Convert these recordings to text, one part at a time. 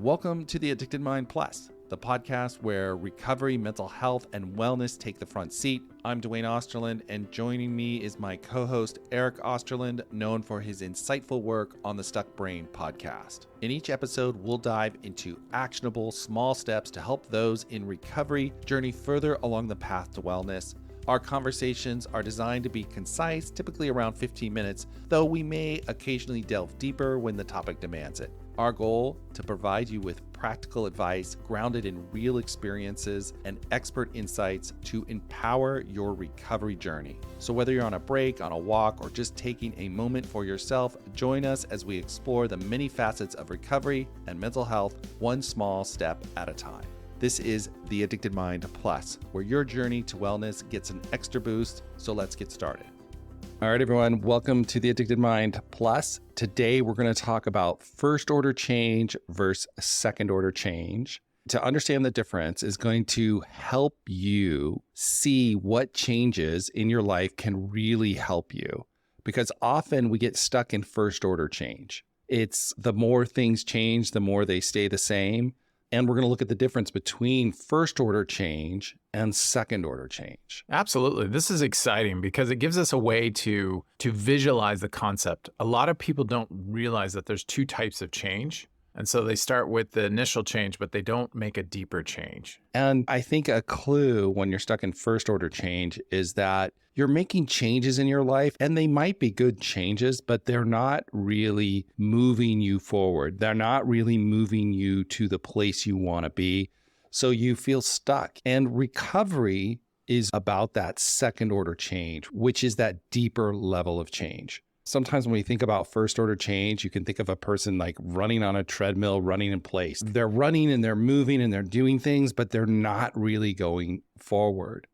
Welcome to the Addicted Mind Plus, the podcast where recovery, mental health, and wellness take the front seat. I'm Dwayne Osterland, and joining me is my co-host, Eric Osterland, known for his insightful work on the Stuck Brain podcast. In each episode, we'll dive into actionable, small steps to help those in recovery journey further along the path to wellness. Our conversations are designed to be concise, typically around 15 minutes, though we may occasionally delve deeper when the topic demands it. Our goal, to provide you with practical advice grounded in real experiences and expert insights to empower your recovery journey. So whether you're on a break, on a walk, or just taking a moment for yourself, join us as we explore the many facets of recovery and mental health, one small step at a time. This is the Addicted Mind Plus, where your journey to wellness gets an extra boost. So let's get started. All right, everyone, welcome to the Addicted Mind Plus. Today, we're going to talk about first order change versus second order change. To understand the difference is going to help you see what changes in your life can really help you. Because often we get stuck in first order change. It's the more things change, the more they stay the same. And we're going to look at the difference between first order change and second order change. Absolutely. This is exciting because it gives us a way to visualize the concept. A lot of people don't realize that there's two types of change. And so they start with the initial change, but they don't make a deeper change. And I think a clue when you're stuck in first order change is that you're making changes in your life, and they might be good changes, but they're not really moving you forward. They're not really moving you to the place you want to be. So you feel stuck. And recovery is about that second order change, which is that deeper level of change. Sometimes when we think about first order change, you can think of a person like running on a treadmill, running in place. They're running and they're moving and they're doing things, but they're not really going forward.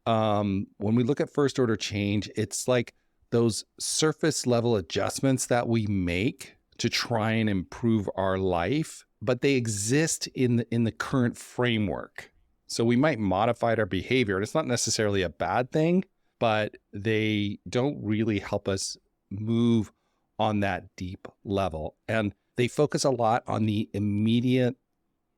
When we look at first order change, it's like those surface level adjustments that we make to try and improve our life, but they exist in the current framework. So we might modify our behavior, and it's not necessarily a bad thing, but they don't really help us move on that deep level. And they focus a lot on the immediate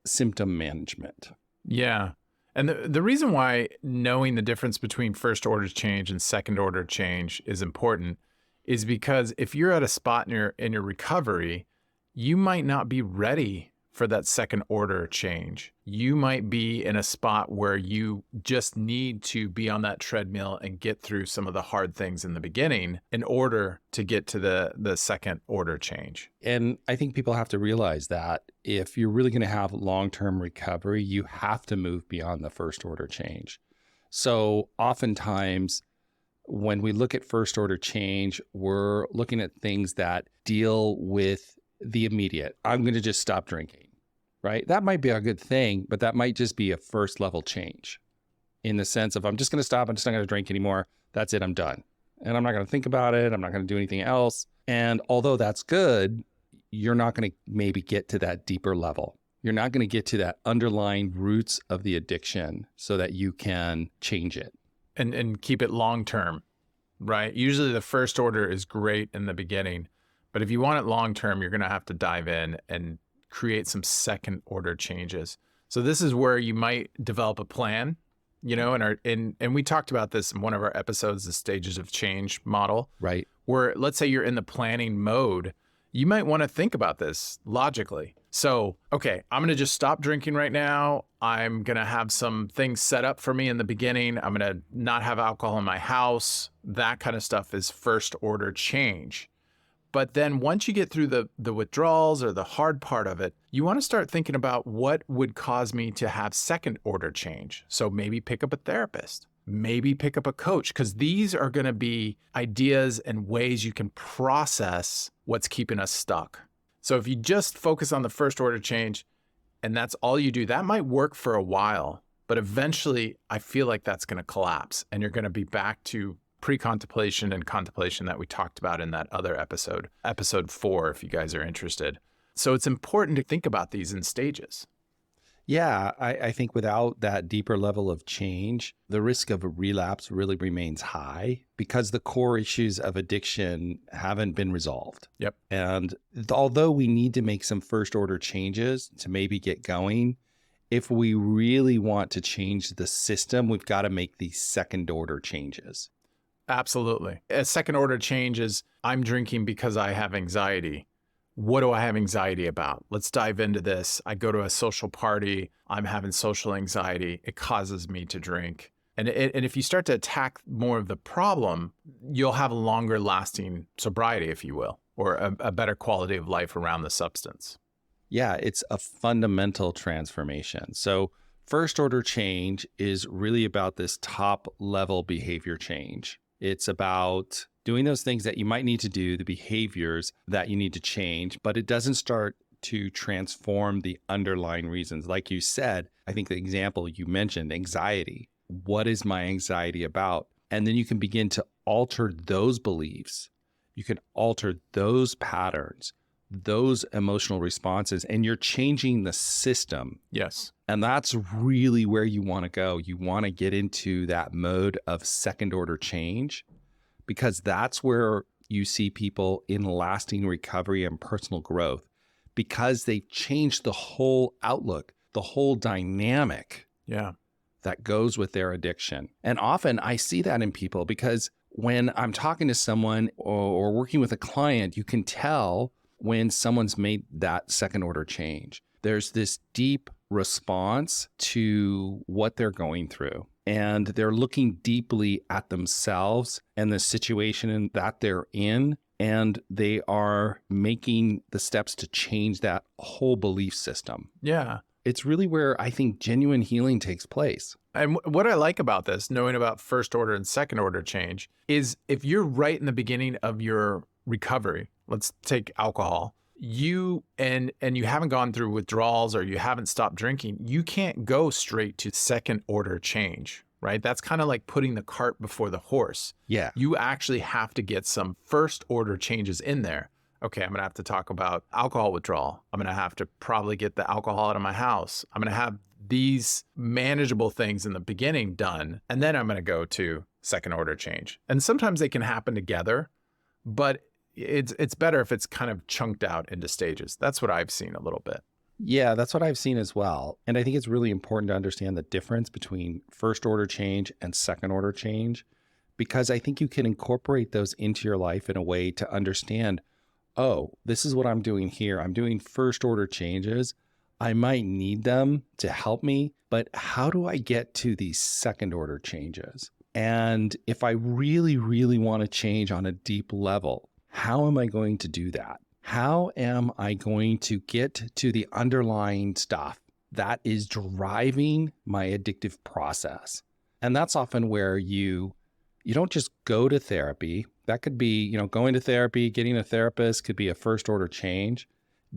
symptom management. Yeah. And the reason why knowing the difference between first order change and second order change is important is because if you're at a spot in your recovery, you might not be ready for that second order change. You might be in a spot where you just need to be on that treadmill and get through some of the hard things in the beginning in order to get to the second order change. And I think people have to realize that if you're really going to have long-term recovery, you have to move beyond the first order change. So oftentimes when we look at first order change, we're looking at things that deal with the immediate. I'm going to just stop drinking. Right? That might be a good thing, but that might just be a first level change in the sense of I'm just going to stop. I'm just not going to drink anymore. That's it. I'm done. And I'm not going to think about it. I'm not going to do anything else. And although that's good, you're not going to maybe get to that deeper level. You're not going to get to that underlying roots of the addiction so that you can change it. And keep it long term, right? Usually the first order is great in the beginning, but if you want it long term, you're going to have to dive in and create some second order changes. So this is where you might develop a plan, and we talked about this in one of our episodes, the stages of change model, right? Where let's say you're in the planning mode, you might want to think about this logically. So, okay, I'm going to just stop drinking right now. I'm going to have some things set up for me in the beginning. I'm going to not have alcohol in my house. That kind of stuff is first order change. But then once you get through the withdrawals or the hard part of it, you want to start thinking about what would cause me to have second order change. So maybe pick up a therapist, maybe pick up a coach, because these are going to be ideas and ways you can process what's keeping us stuck. So if you just focus on the first order change and that's all you do, that might work for a while, but eventually I feel like that's going to collapse and you're going to be back to pre-contemplation and contemplation that we talked about in that other episode 4, if you guys are interested. So it's important to think about these in stages. Yeah, I think without that deeper level of change, the risk of a relapse really remains high because the core issues of addiction haven't been resolved. Yep. And although we need to make some first order changes to maybe get going, if we really want to change the system, we've got to make these second order changes. Absolutely. A second order change is I'm drinking because I have anxiety. What do I have anxiety about? Let's dive into this. I go to a social party. I'm having social anxiety. It causes me to drink. And if you start to attack more of the problem, you'll have a longer lasting sobriety, if you will, or a better quality of life around the substance. Yeah, it's a fundamental transformation. So first order change is really about this top level behavior change. It's about doing those things that you might need to do, the behaviors that you need to change, but it doesn't start to transform the underlying reasons. Like you said, I think the example you mentioned, anxiety. What is my anxiety about? And then you can begin to alter those beliefs. You can alter those patterns, those emotional responses, and you're changing the system. Yes. And that's really where you want to go. You want to get into that mode of second order change, because that's where you see people in lasting recovery and personal growth, because they've changed the whole outlook, the whole dynamic that goes with their addiction. And often I see that in people because when I'm talking to someone or working with a client, you can tell when someone's made that second order change. There's this deep response to what they're going through. And they're looking deeply at themselves and the situation that they're in. And they are making the steps to change that whole belief system. Yeah. It's really where I think genuine healing takes place. And what I like about this, knowing about first order and second order change, is if you're right in the beginning of your recovery, let's take alcohol, you haven't gone through withdrawals or you haven't stopped drinking, you can't go straight to second order change, right? That's kind of like putting the cart before the horse. Yeah. You actually have to get some first order changes in there. Okay, I'm going to have to talk about alcohol withdrawal. I'm going to have to probably get the alcohol out of my house. I'm going to have these manageable things in the beginning done, and then I'm going to go to second order change. And sometimes they can happen together, but it's better if it's kind of chunked out into stages. That's what I've seen a little bit. Yeah, that's what I've seen as well. And I think it's really important to understand the difference between first order change and second order change, because I think you can incorporate those into your life in a way to understand, oh, this is what I'm doing here. I'm doing first order changes. I might need them to help me, but how do I get to these second order changes? And if I really, really want to change on a deep level, how am I going to do that? How am I going to get to the underlying stuff that is driving my addictive process? And that's often where you don't just go to therapy. That could be, going to therapy, getting a therapist could be a first order change.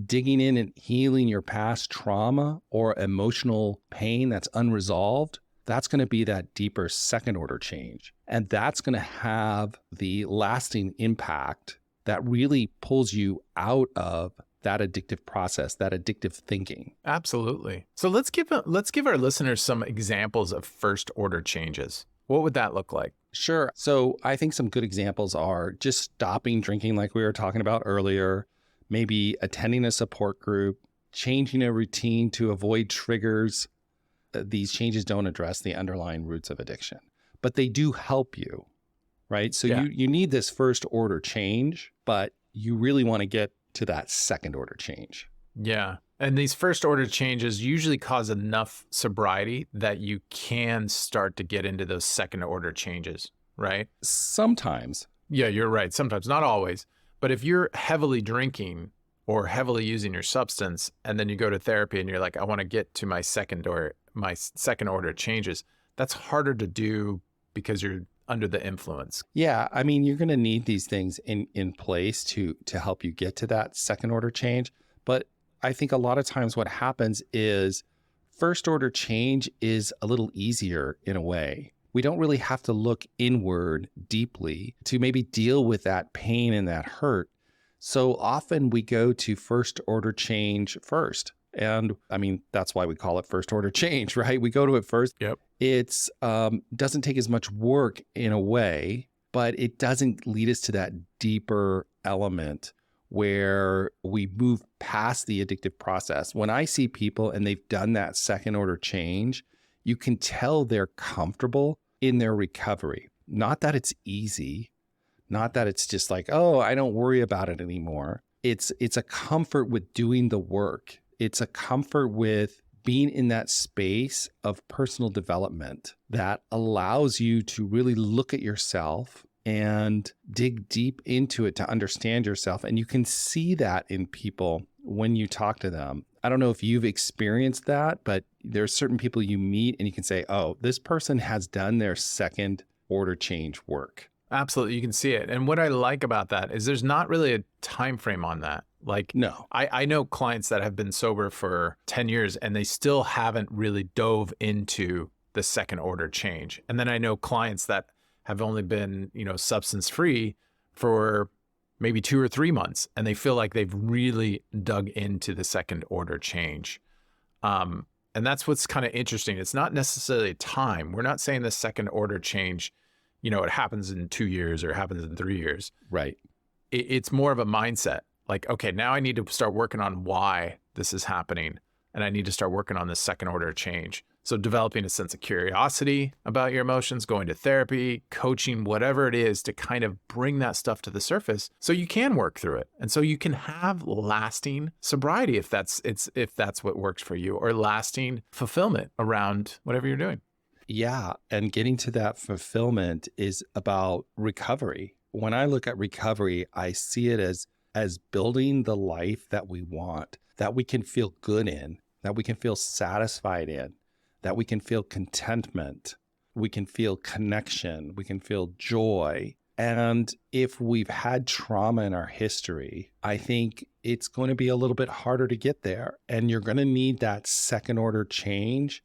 Digging in and healing your past trauma or emotional pain that's unresolved, that's going to be that deeper second order change. And that's going to have the lasting impact that really pulls you out of that addictive process, that addictive thinking. Absolutely. So let's give our listeners some examples of first order changes. What would that look like? Sure. So I think some good examples are just stopping drinking like we were talking about earlier, maybe attending a support group, changing a routine to avoid triggers. These changes don't address the underlying roots of addiction, but they do help you, right? So you need this first order change, but you really want to get to that second order change. Yeah. And these first order changes usually cause enough sobriety that you can start to get into those second order changes, right? Sometimes. Yeah, you're right. Sometimes, not always. But if you're heavily drinking or heavily using your substance, and then you go to therapy and you're like, I want to get to my second order changes, that's harder to do because you're under the influence. Yeah. I mean, you're going to need these things in place to help you get to that second order change. But I think a lot of times what happens is first order change is a little easier in a way. We don't really have to look inward deeply to maybe deal with that pain and that hurt. So often we go to first order change first. And I mean, that's why we call it first order change, right? We go to it first. Yep. It's doesn't take as much work in a way, but it doesn't lead us to that deeper element where we move past the addictive process. When I see people and they've done that second order change, you can tell they're comfortable in their recovery. Not that it's easy, not that it's just like, oh, I don't worry about it anymore. It's a comfort with doing the work. It's a comfort with being in that space of personal development that allows you to really look at yourself and dig deep into it to understand yourself. And you can see that in people when you talk to them. I don't know if you've experienced that, but there's certain people you meet and you can say, oh, this person has done their second order change work. Absolutely. You can see it. And what I like about that is there's not really a time frame on that. Like, no, I know clients that have been sober for 10 years and they still haven't really dove into the second order change. And then I know clients that have only been, substance free for maybe 2 or 3 months, and they feel like they've really dug into the second order change. And that's what's kind of interesting. It's not necessarily time. We're not saying the second order change, it happens in 2 years or happens in 3 years. Right. It's more of a mindset. Like, okay, now I need to start working on why this is happening. And I need to start working on this second order change. So developing a sense of curiosity about your emotions, going to therapy, coaching, whatever it is to kind of bring that stuff to the surface so you can work through it. And so you can have lasting sobriety if that's what works for you, or lasting fulfillment around whatever you're doing. Yeah. And getting to that fulfillment is about recovery. When I look at recovery, I see it as building the life that we want, that we can feel good in, that we can feel satisfied in, that we can feel contentment, we can feel connection, we can feel joy. And if we've had trauma in our history, I think it's going to be a little bit harder to get there. And you're going to need that second order change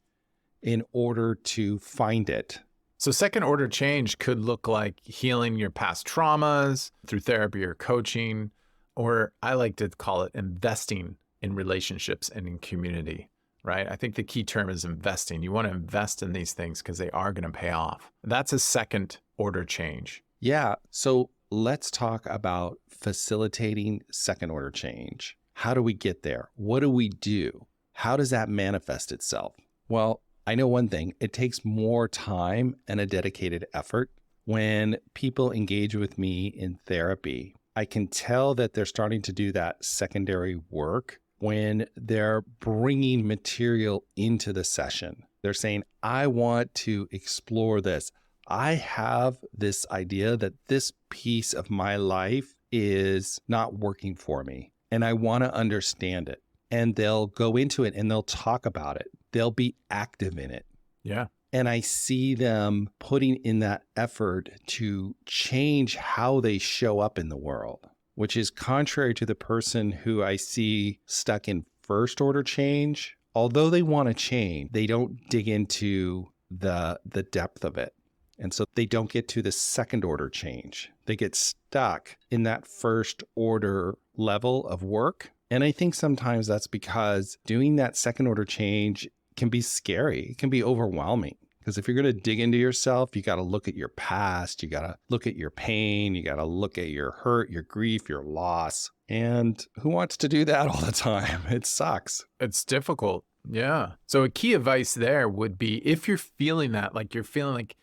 in order to find it. So second order change could look like healing your past traumas through therapy or coaching, or I like to call it investing in relationships and in community, right? I think the key term is investing. You want to invest in these things because they are going to pay off. That's a second order change. Yeah. So let's talk about facilitating second order change. How do we get there? What do we do? How does that manifest itself? Well, I know one thing, it takes more time and a dedicated effort. When people engage with me in therapy, I can tell that they're starting to do that secondary work when they're bringing material into the session. They're saying, I want to explore this. I have this idea that this piece of my life is not working for me, and I want to understand it. And they'll go into it and they'll talk about it. They'll be active in it. Yeah. And I see them putting in that effort to change how they show up in the world, which is contrary to the person who I see stuck in first order change. Although they want to change, they don't dig into the depth of it. And so they don't get to the second order change. They get stuck in that first order level of work. And I think sometimes that's because doing that second order change can be scary. It can be overwhelming. Because if you're going to dig into yourself, you got to look at your past, you got to look at your pain, you got to look at your hurt, your grief, your loss. And who wants to do that all the time? It sucks. It's difficult. Yeah. So a key advice there would be, if you're feeling that, like you're feeling like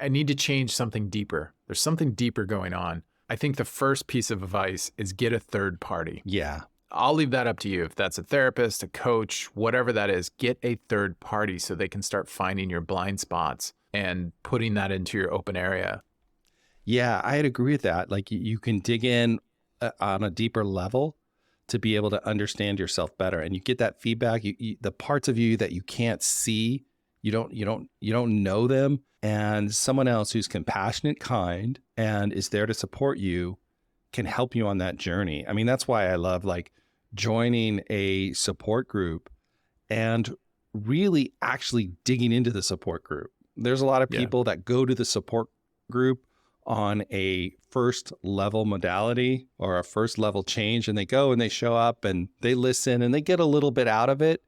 I need to change something deeper, there's something deeper going on, I think the first piece of advice is get a third party. Yeah. I'll leave that up to you. If that's a therapist, a coach, whatever that is, get a third party so they can start finding your blind spots and putting that into your open area. Yeah, I'd agree with that. Like you can dig in on a deeper level to be able to understand yourself better, and you get that feedback. The parts of you that you can't see, you don't know them, and someone else who's compassionate, kind, and is there to support you can help you on that journey. I mean, that's why I love joining a support group and really actually digging into the support group. There's a lot of people that go to the support group on a first level modality or a first level change, and they go and they show up and they listen and they get a little bit out of it.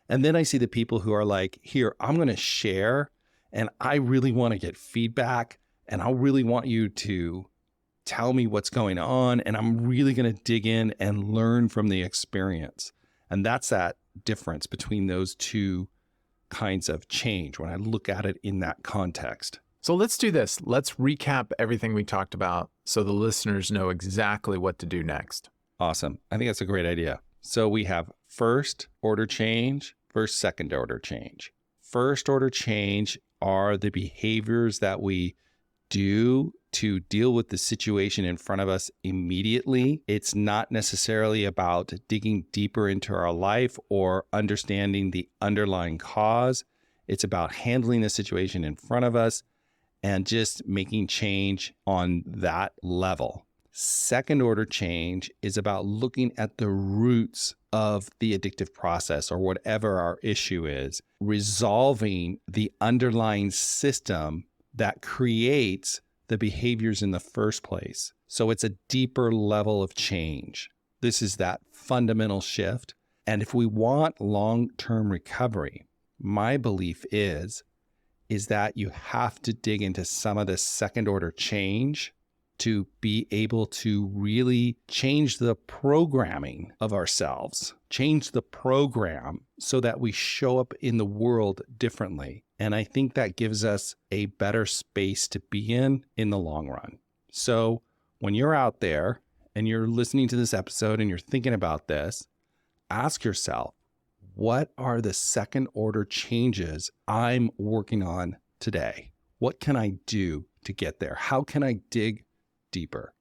And then I see the people who are like, here, I'm going to share and I really want to get feedback and I really want you to tell me what's going on. And I'm really going to dig in and learn from the experience. And that's that difference between those two kinds of change when I look at it in that context. So let's do this. Let's recap everything we talked about so the listeners know exactly what to do next. Awesome. I think that's a great idea. So we have first order change versus second order change. First order change are the behaviors that we do to deal with the situation in front of us immediately. It's not necessarily about digging deeper into our life or understanding the underlying cause. It's about handling the situation in front of us and just making change on that level. Second order change is about looking at the roots of the addictive process or whatever our issue is, resolving the underlying system that creates the behaviors in the first place. So it's a deeper level of change. This is that fundamental shift. And if we want long-term recovery, my belief is that you have to dig into some of this second order change to be able to really change the programming of ourselves, change the program so that we show up in the world differently. And I think that gives us a better space to be in the long run. So when you're out there and you're listening to this episode and you're thinking about this, ask yourself, what are the second order changes I'm working on today? What can I do to get there? How can I dig deeper?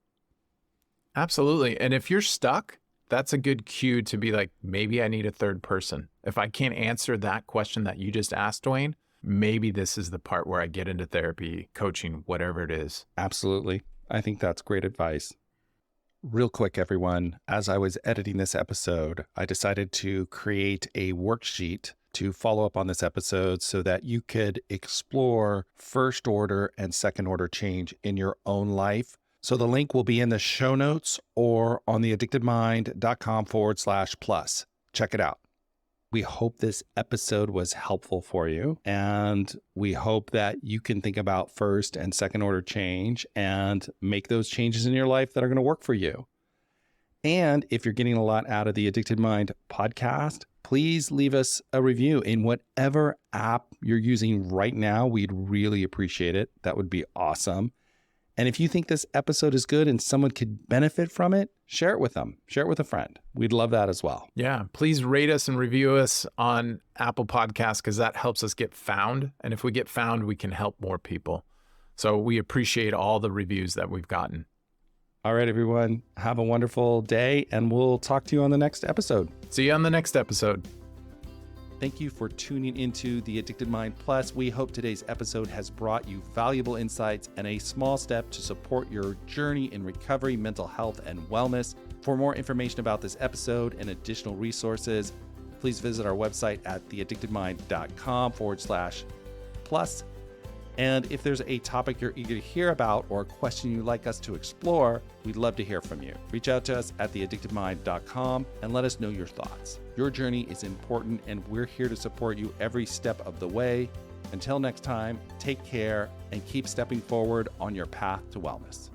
Absolutely. And if you're stuck, that's a good cue to be like, maybe I need a third person. If I can't answer that question that you just asked, Dwayne, maybe this is the part where I get into therapy, coaching, whatever it is. Absolutely. I think that's great advice. Real quick, everyone, as I was editing this episode, I decided to create a worksheet to follow up on this episode so that you could explore first order and second order change in your own life. So the link will be in the show notes or on theaddictedmind.com/plus. Check it out. We hope this episode was helpful for you, and we hope that you can think about first and second order change and make those changes in your life that are going to work for you. And if you're getting a lot out of the Addicted Mind podcast, please leave us a review in whatever app you're using right now. We'd really appreciate it. That would be awesome. And if you think this episode is good and someone could benefit from it, share it with them. Share it with a friend. We'd love that as well. Yeah. Please rate us and review us on Apple Podcasts because that helps us get found. And if we get found, we can help more people. So we appreciate all the reviews that we've gotten. All right, everyone. Have a wonderful day, and we'll talk to you on the next episode. See you on the next episode. Thank you for tuning into The Addicted Mind Plus. We hope today's episode has brought you valuable insights and a small step to support your journey in recovery, mental health, and wellness. For more information about this episode and additional resources, please visit our website at theaddictedmind.com/plus. And if there's a topic you're eager to hear about or a question you'd like us to explore, we'd love to hear from you. Reach out to us at theaddictedmind.com and let us know your thoughts. Your journey is important, and we're here to support you every step of the way. Until next time, take care and keep stepping forward on your path to wellness.